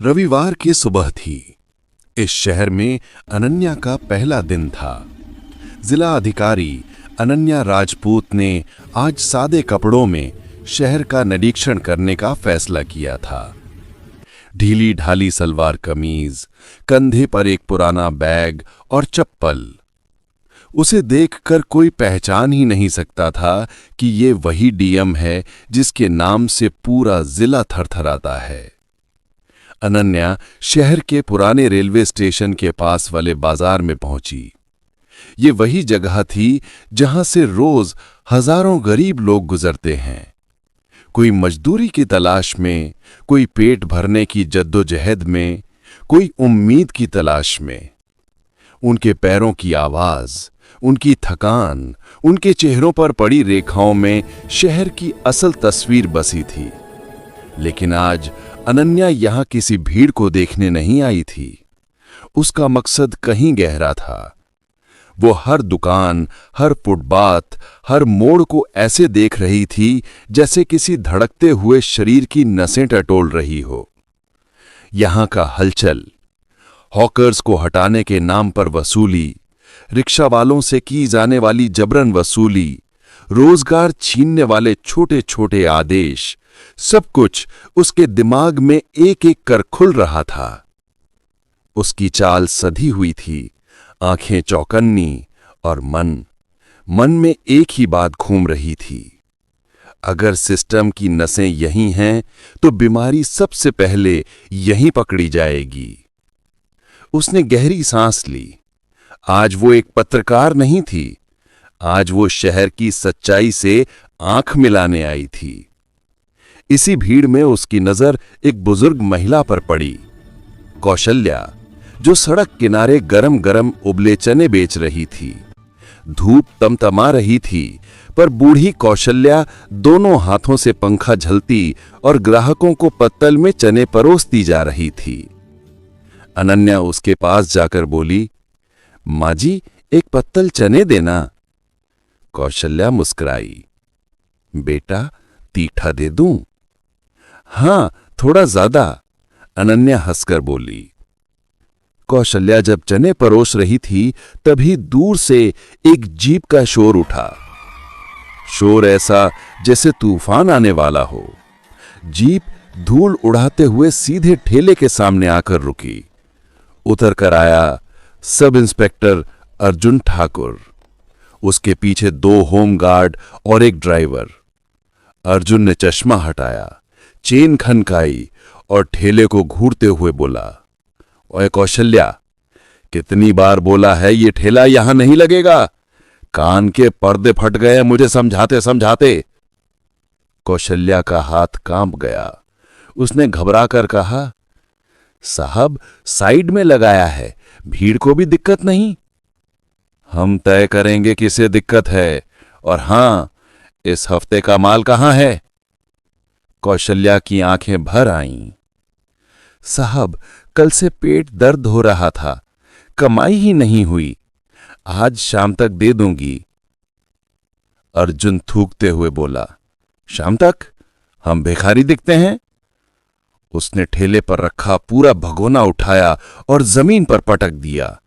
रविवार की सुबह थी। इस शहर में अनन्या का पहला दिन था। जिला अधिकारी अनन्या राजपूत ने आज सादे कपड़ों में शहर का निरीक्षण करने का फैसला किया था। ढीली ढाली सलवार कमीज, कंधे पर एक पुराना बैग और चप्पल। उसे देखकर कोई पहचान ही नहीं सकता था कि ये वही डीएम है जिसके नाम से पूरा जिला थरथराता है। अनन्या शहर के पुराने रेलवे स्टेशन के पास वाले बाजार में पहुंची। ये वही जगह थी जहां से रोज हजारों गरीब लोग गुजरते हैं, कोई मजदूरी की तलाश में, कोई पेट भरने की जद्दोजहद में, कोई उम्मीद की तलाश में। उनके पैरों की आवाज, उनकी थकान, उनके चेहरों पर पड़ी रेखाओं में शहर की असल तस्वीर बसी थी। लेकिन आज अनन्या यहां किसी भीड़ को देखने नहीं आई थी। उसका मकसद कहीं गहरा था। वो हर दुकान, हर फुटपाथ, हर मोड़ को ऐसे देख रही थी जैसे किसी धड़कते हुए शरीर की नसें टटोल रही हो। यहां का हलचल, हॉकर्स को हटाने के नाम पर वसूली, रिक्शा वालों से की जाने वाली जबरन वसूली, रोजगार छीनने वाले छोटे छोटे आदेश, सब कुछ उसके दिमाग में एक एक कर खुल रहा था। उसकी चाल सधी हुई थी, आंखें चौकन्नी, और मन में एक ही बात घूम रही थी। अगर सिस्टम की नसें यहीं हैं तो बीमारी सबसे पहले यहीं पकड़ी जाएगी। उसने गहरी सांस ली। आज वो एक पत्रकार नहीं थी, आज वो शहर की सच्चाई से आंख मिलाने आई थी। इसी भीड़ में उसकी नजर एक बुजुर्ग महिला पर पड़ी, कौशल्या, जो सड़क किनारे गरम गरम उबले चने बेच रही थी। धूप तमतमा रही थी, पर बूढ़ी कौशल्या दोनों हाथों से पंखा झलती और ग्राहकों को पत्तल में चने परोसती जा रही थी। अनन्या उसके पास जाकर बोली, माँ जी, एक पत्तल चने देना। कौशल्या मुस्कुराई, बेटा, तीखा दे दूं? हां, थोड़ा ज्यादा, अनन्या हंसकर बोली। कौशल्या जब चने परोस रही थी तभी दूर से एक जीप का शोर उठा। शोर ऐसा जैसे तूफान आने वाला हो। जीप धूल उड़ाते हुए सीधे ठेले के सामने आकर रुकी। उतर कर आया सब इंस्पेक्टर अर्जुन ठाकुर। उसके पीछे 2 होमगार्ड और एक ड्राइवर। अर्जुन ने चश्मा हटाया, चेन खनकाई और ठेले को घूरते हुए बोला, ओए कौशल्या, कितनी बार बोला है ये ठेला यहां नहीं लगेगा? कान के पर्दे फट गए मुझे समझाते समझाते। कौशल्या का हाथ कांप गया। उसने घबरा कर कहा, साहब, साइड में लगाया है, भीड़ को भी दिक्कत नहीं। हम तय करेंगे किसे दिक्कत है, और हां, इस हफ्ते का माल कहां है? कौशल्या की आंखें भर आईं। साहब, कल से पेट दर्द हो रहा था, कमाई ही नहीं हुई, आज शाम तक दे दूंगी। अर्जुन थूकते हुए बोला, शाम तक? हम भिखारी दिखते हैं? उसने ठेले पर रखा पूरा भगोना उठाया और जमीन पर पटक दिया।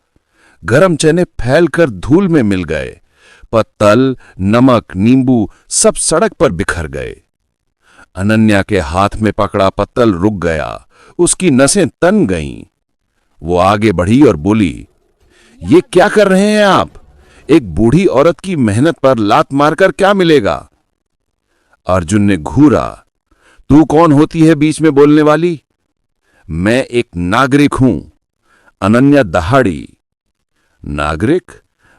गरम चने फैलकर धूल में मिल गए। पत्तल, नमक, नींबू सब सड़क पर बिखर गए। अनन्या के हाथ में पकड़ा पत्तल रुक गया, उसकी नसें तन गईं। वो आगे बढ़ी और बोली, ये क्या कर रहे हैं आप? एक बूढ़ी औरत की मेहनत पर लात मारकर क्या मिलेगा? अर्जुन ने घूरा, तू कौन होती है बीच में बोलने वाली? मैं एक नागरिक हूं। अनन्या दहाड़ी। नागरिक?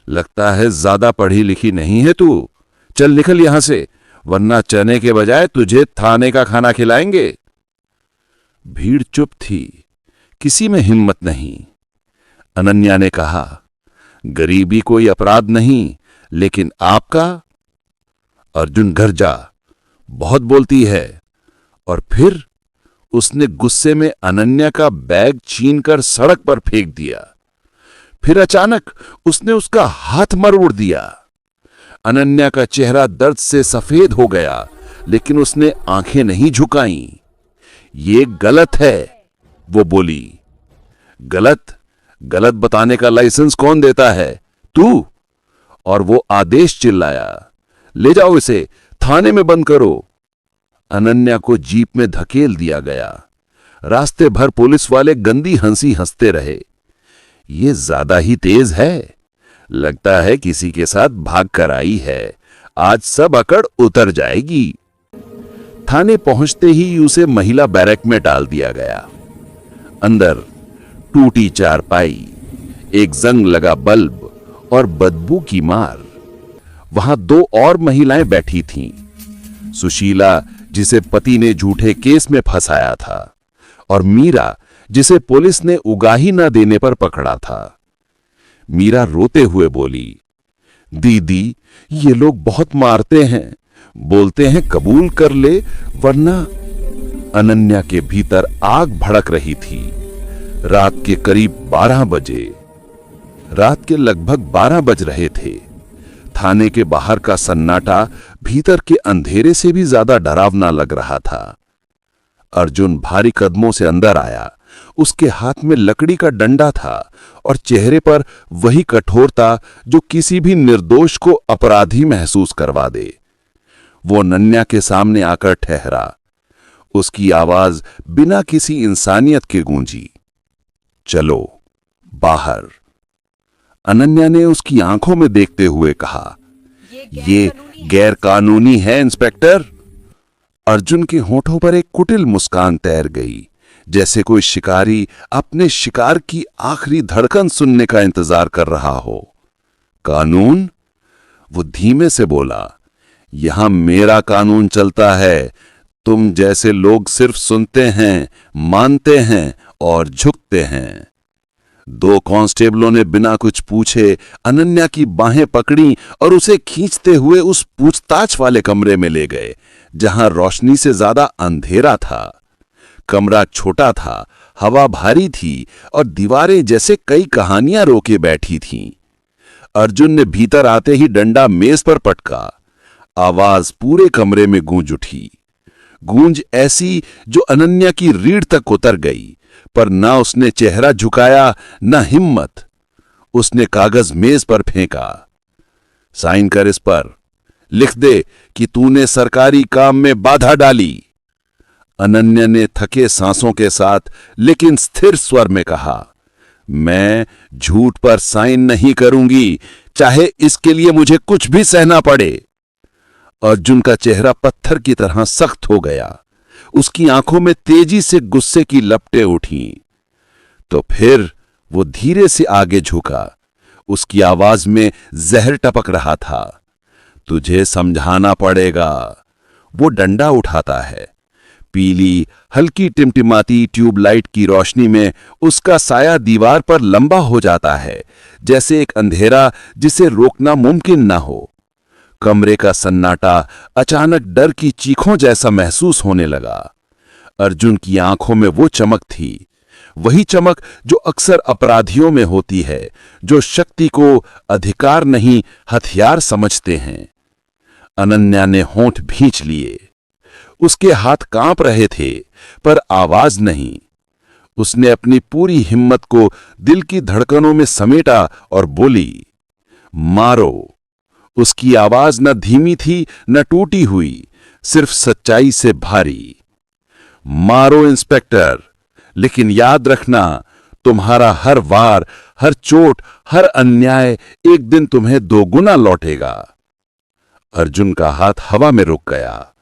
लगता है ज्यादा पढ़ी लिखी नहीं है तू। चल निकल यहां से, वरना चने के बजाय तुझे थाने का खाना खिलाएंगे। भीड़ चुप थी, किसी में हिम्मत नहीं। अनन्या ने कहा, गरीबी कोई अपराध नहीं, लेकिन आपका? अर्जुन गरजा, बहुत बोलती है। और फिर उसने गुस्से में अनन्या का बैग छीनकर सड़क पर फेंक दिया। फिर अचानक उसने उसका हाथ मरोड़ दिया। अनन्या का चेहरा दर्द से सफेद हो गया, लेकिन उसने आंखें नहीं झुकाईं। ये गलत है, वो बोली, गलत गलत बताने का लाइसेंस कौन देता है? तू। और वो आदेश चिल्लाया, ले जाओ इसे, थाने में बंद करो। अनन्या को जीप में धकेल दिया गया। रास्ते भर पुलिस वाले गंदी हंसी हंसते रहे। ये ज्यादा ही तेज है, लगता है किसी के साथ भाग कर आई है, आज सब अकड़ उतर जाएगी। थाने पहुंचते ही उसे महिला बैरक में डाल दिया गया। अंदर टूटी चारपाई, एक जंग लगा बल्ब और बदबू की मार। वहां दो और महिलाएं बैठी थीं, सुशीला जिसे पति ने झूठे केस में फंसाया था, और मीरा जिसे पुलिस ने उगाही न देने पर पकड़ा था। मीरा रोते हुए बोली, दीदी ये लोग बहुत मारते हैं, बोलते हैं कबूल कर ले वरना। अनन्या के भीतर आग भड़क रही थी। रात के करीब 12 बजे, रात के लगभग 12 बज रहे थे। थाने के बाहर का सन्नाटा भीतर के अंधेरे से भी ज्यादा डरावना लग रहा था। अर्जुन भारी कदमों से अंदर आया। उसके हाथ में लकड़ी का डंडा था और चेहरे पर वही कठोरता जो किसी भी निर्दोष को अपराधी महसूस करवा दे। वो अनन्या के सामने आकर ठहरा। उसकी आवाज बिना किसी इंसानियत के गूंजी, चलो बाहर। अनन्या ने उसकी आंखों में देखते हुए कहा, ये गैर कानूनी है इंस्पेक्टर। अर्जुन के होठों पर एक कुटिल मुस्कान तैर गई, जैसे कोई शिकारी अपने शिकार की आखिरी धड़कन सुनने का इंतजार कर रहा हो। कानून? वो धीमे से बोला, यहां मेरा कानून चलता है। तुम जैसे लोग सिर्फ सुनते हैं, मानते हैं और झुकते हैं। दो कांस्टेबलों ने बिना कुछ पूछे अनन्या की बाहें पकड़ी और उसे खींचते हुए उस पूछताछ वाले कमरे में ले गए, जहां रोशनी से ज्यादा अंधेरा था। कमरा छोटा था, हवा भारी थी और दीवारें जैसे कई कहानियां रोके बैठी थीं। अर्जुन ने भीतर आते ही डंडा मेज पर पटका। आवाज पूरे कमरे में गूंज उठी, गूंज ऐसी जो अनन्या की रीढ़ तक उतर गई, पर ना उसने चेहरा झुकाया ना हिम्मत। उसने कागज मेज पर फेंका। साइन कर इस पर, लिख दे कि तूने सरकारी काम में बाधा डाली। अनन्या ने थके सांसों के साथ लेकिन स्थिर स्वर में कहा, मैं झूठ पर साइन नहीं करूंगी, चाहे इसके लिए मुझे कुछ भी सहना पड़े। अर्जुन का चेहरा पत्थर की तरह सख्त हो गया। उसकी आंखों में तेजी से गुस्से की लपटें उठीं। तो फिर वो धीरे से आगे झुका। उसकी आवाज में जहर टपक रहा था। तुझे समझाना पड़ेगा। वो डंडा उठाता है। पीली हल्की टिमटिमाती ट्यूबलाइट की रोशनी में उसका साया दीवार पर लंबा हो जाता है, जैसे एक अंधेरा जिसे रोकना मुमकिन ना हो। कमरे का सन्नाटा अचानक डर की चीखों जैसा महसूस होने लगा। अर्जुन की आंखों में वो चमक थी, वही चमक जो अक्सर अपराधियों में होती है, जो शक्ति को अधिकार नहीं हथियार समझते हैं। अनन्या ने होंठ भींच लिए। उसके हाथ कांप रहे थे, पर आवाज नहीं। उसने अपनी पूरी हिम्मत को दिल की धड़कनों में समेटा और बोली, मारो। उसकी आवाज न धीमी थी न टूटी हुई, सिर्फ सच्चाई से भारी। मारो इंस्पेक्टर, लेकिन याद रखना, तुम्हारा हर वार, हर चोट, हर अन्याय एक दिन तुम्हें दोगुना लौटेगा। अर्जुन का हाथ हवा में रुक गया।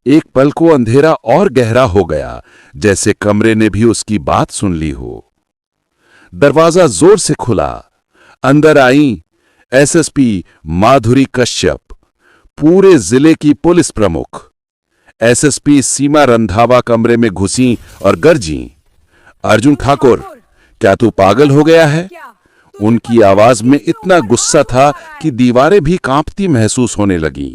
एक पल को अंधेरा और गहरा हो गया, जैसे कमरे ने भी उसकी बात सुन ली हो। दरवाजा जोर से खुला। अंदर आई एसएसपी माधुरी कश्यप, पूरे जिले की पुलिस प्रमुख। एसएसपी सीमा रंधावा कमरे में घुसी और गरजी, अर्जुन ठाकुर, क्या तू पागल हो गया है? उनकी आवाज में इतना गुस्सा था कि दीवारें भी कांपती महसूस होने लगीं।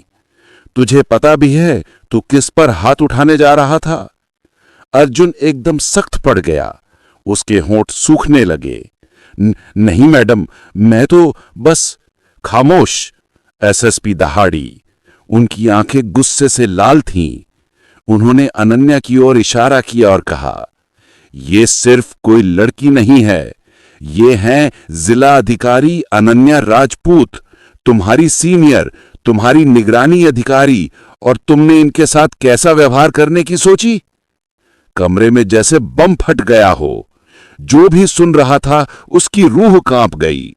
तुझे पता भी है तू किस पर हाथ उठाने जा रहा था? अर्जुन एकदम सख्त पड़ गया। उसके होंठ सूखने लगे। नहीं मैडम, मैं तो बस। खामोश, एसएसपी दहाड़ी। उनकी आंखें गुस्से से लाल थीं। उन्होंने अनन्या की ओर इशारा किया और कहा, ये सिर्फ कोई लड़की नहीं है, ये हैं जिला अधिकारी अनन्या राजपूत, तुम्हारी सीनियर, तुम्हारी निगरानी अधिकारी, और तुमने इनके साथ कैसा व्यवहार करने की सोची? कमरे में जैसे बम फट गया हो। जो भी सुन रहा था उसकी रूह कांप गई।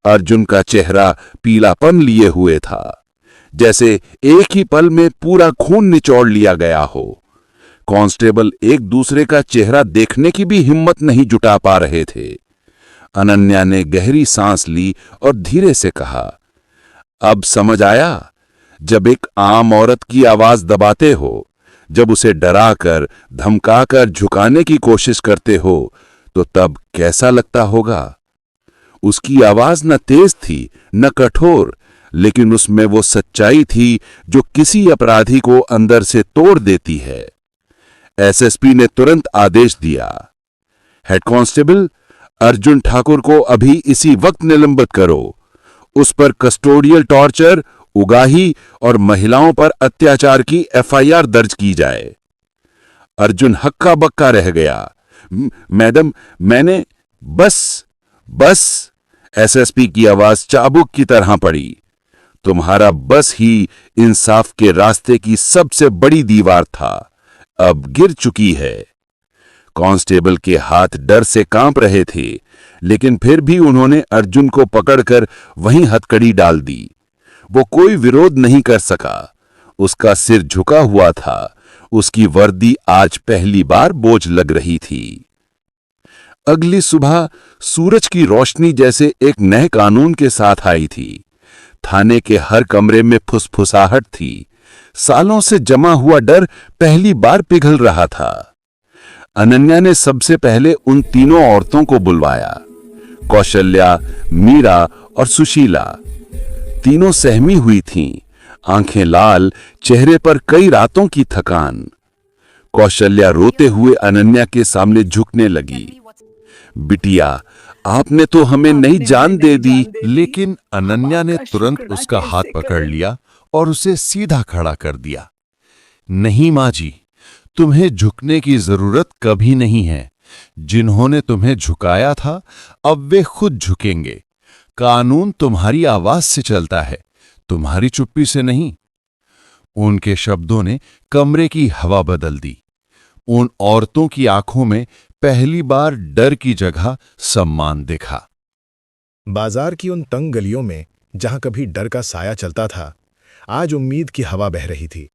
अर्जुन का चेहरा पीलापन लिए हुए था, जैसे एक ही पल में पूरा खून निचोड़ लिया गया हो। कांस्टेबल एक दूसरे का चेहरा देखने की भी हिम्मत नहीं जुटा पा रहे थे। अनन्या ने गहरी सांस ली और धीरे से कहा, अब समझ आया, जब एक आम औरत की आवाज दबाते हो, जब उसे डराकर धमकाकर झुकाने की कोशिश करते हो, तो तब कैसा लगता होगा। उसकी आवाज न तेज थी न कठोर, लेकिन उसमें वो सच्चाई थी जो किसी अपराधी को अंदर से तोड़ देती है। एसएसपी ने तुरंत आदेश दिया, हेड कांस्टेबल, अर्जुन ठाकुर को अभी इसी वक्त निलंबित करो। उस पर कस्टोडियल टॉर्चर, उगाही और महिलाओं पर अत्याचार की एफआईआर दर्ज की जाए। अर्जुन हक्का बक्का रह गया। मैडम, मैंने बस। एसएसपी की आवाज चाबुक की तरह पड़ी। तुम्हारा बस ही इंसाफ के रास्ते की सबसे बड़ी दीवार था, अब गिर चुकी है। कांस्टेबल के हाथ डर से कांप रहे थे, लेकिन फिर भी उन्होंने अर्जुन को पकड़कर वहीं हथकड़ी डाल दी। वो कोई विरोध नहीं कर सका। उसका सिर झुका हुआ था, उसकी वर्दी आज पहली बार बोझ लग रही थी। अगली सुबह सूरज की रोशनी जैसे एक नए कानून के साथ आई थी। थाने के हर कमरे में फुसफुसाहट थी। सालों से जमा हुआ डर पहली बार पिघल रहा था। अनन्या ने सबसे पहले उन तीनों औरतों को बुलवाया, कौशल्या, मीरा और सुशीला। तीनों सहमी हुई थीं, आंखें लाल, चेहरे पर कई रातों की थकान। कौशल्या रोते हुए अनन्या के सामने झुकने लगी। बिटिया, आपने तो हमें नई जान दे दी। लेकिन अनन्या ने तुरंत उसका हाथ पकड़ लिया और उसे सीधा खड़ा कर दिया। नहीं माँ जी, तुम्हें झुकने की जरूरत कभी नहीं है। जिन्होंने तुम्हें झुकाया था, अब वे खुद झुकेंगे। कानून तुम्हारी आवाज से चलता है, तुम्हारी चुप्पी से नहीं। उनके शब्दों ने कमरे की हवा बदल दी। उन औरतों की आंखों में पहली बार डर की जगह सम्मान दिखा। बाजार की उन तंग गलियों में जहां कभी डर का साया चलता था, आज उम्मीद की हवा बह रही थी।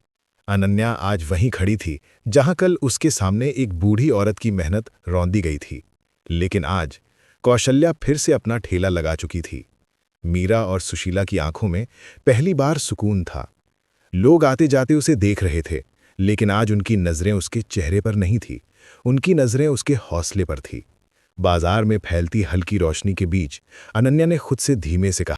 अनन्या आज वहीं खड़ी थी जहां कल उसके सामने एक बूढ़ी औरत की मेहनत रौंदी गई थी। लेकिन आज कौशल्या फिर से अपना ठेला लगा चुकी थी। मीरा और सुशीला की आंखों में पहली बार सुकून था। लोग आते जाते उसे देख रहे थे, लेकिन आज उनकी नजरें उसके चेहरे पर नहीं थी, उनकी नजरें उसके हौसले पर थी। बाजार में फैलती हल्की रोशनी के बीच अनन्या ने खुद से धीमे से कहा,